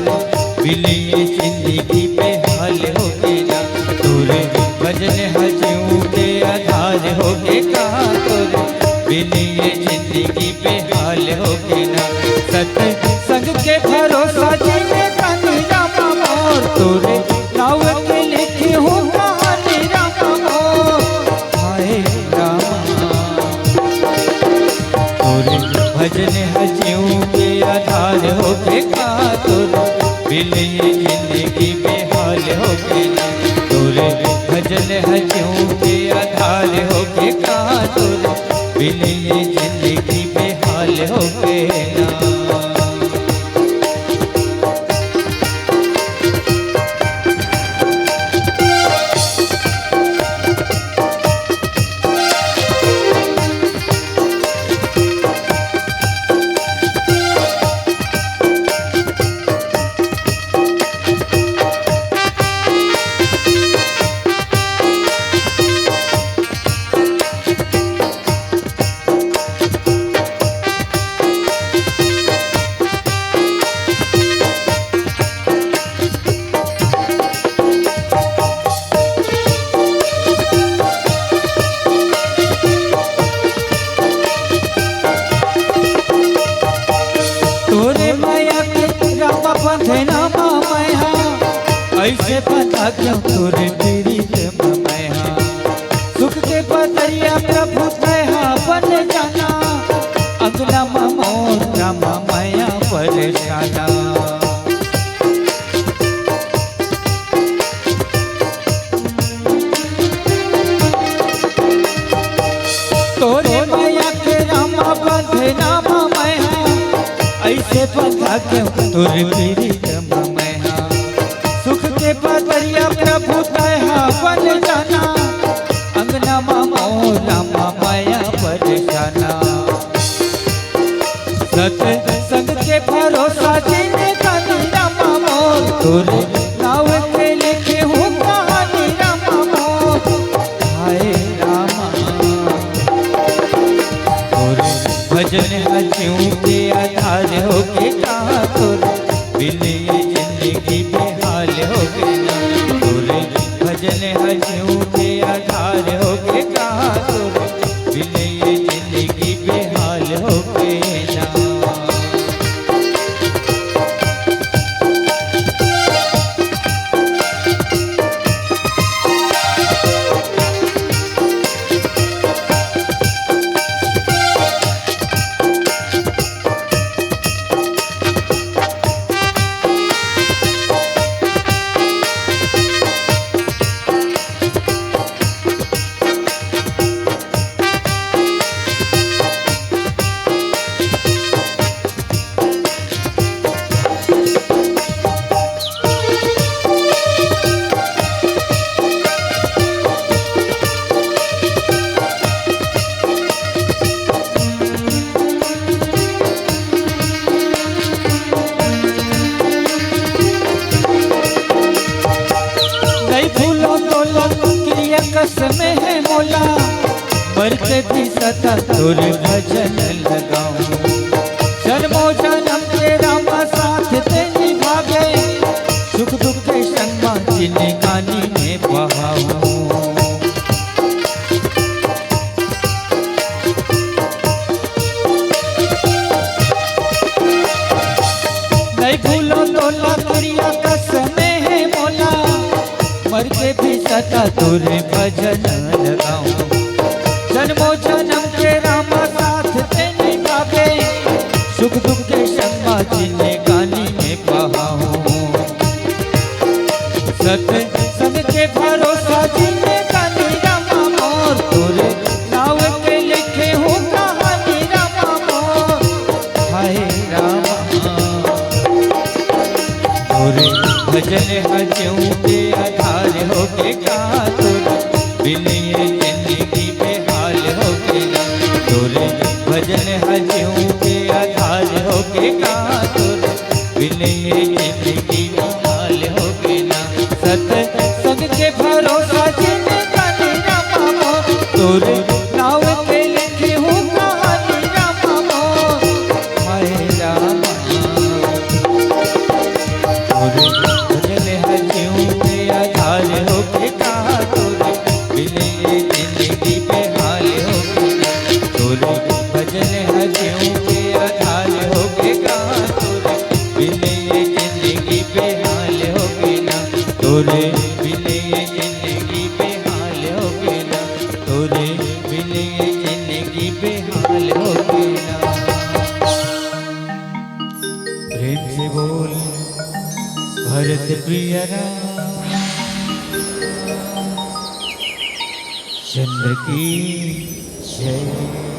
तोरे बिन ये जिंदगी पे हाल हो गया। तोरे भजन हजू के आधार हो के कहा तोरे बिन ये जिंदगी पे हाल हो गया। सत संग के भरोसा जीने का निरामा मोर तोरे नाव के लिखी हूँ कहानी रामा मोर। हाय रामा तोरे भजन हजू के आधार हो के कहा तोरे बिन ये जिंदगी बेहाल हो गया। तोरे भजन हजू के आधार हो के कहा तोरे बिन ये जिंदगी बेहाल हो गया। ऐसे पता क्यों तोरे तेरी मैहा सुख के पतरिया प्रभु मैहा बन जाना। अगला मोर रामा मैया परेशाना। तोरे मैया के रामा बंधे नामा मैहा ऐसे पता क्यों तोरे तेरी पतरिया प्रभु तहा बन जाना। अंगना मामो रामा माया परेशाना। सत संग के भरोसा जीने का रामा मोर तोरे नाव के लिखे हूँ कहानी रामा मोर। हाय रामा तोरे भजन हजू के आधार हो के कहा तोरे बिन ये जिंदगी बेहाल हो गया। तोरे भजन हजू के आधार हो के कहा तोरे बिन ये जिंदगी बेहाल हो गया। कसमें है मोला मरते भी सता तोरे भजन लगाऊं। जन्मो जन्म के रामा साथ ते निभावे सुख दुख के संग जिन्हें गानी में बहाऊं। नहीं भूलो तोला प्रिया कसमें है मोला मर के भी सता तोरे भजन लगाऊं। जन्मो जन्म के रामा साथ ते निभावे सुख दुख के संग जिन्हें गानी में बहाऊं। सत संग के भरोसा जिन्हें गानी रामा मोर तोरे नाव के लिखे हूँ कहानी रामा मोर। हाय रामा तोरे भजन हजू के आधार हो के कहा तोरे बिन ये जिंदगी बेहाल हो गया। तोरे भजन हजू के आधार हो के कहा तोरे बिन ये जिंदगी बेहाल हो गया। सत संग के भरोसा जिन्हें गानी रामा मोर तोरे नाव के लिखी हूँ कहानी रामा मोर। हाय रामा भजन हजियों के आधार हो के कहा तोरे बिन ये जिंदगी बेहाल हो के ना तोरे भजन हजियों के आधार हो के कहा तोरे बिन ये जिंदगी बेहाल हो के ना तोरे बिन ये जिंदगी बेहाल हो के ना तोरे बिन ये जिंदगी बेहाल हो के ना। प्रेम से बोल भरत प्रिय राम चंद्र की जय।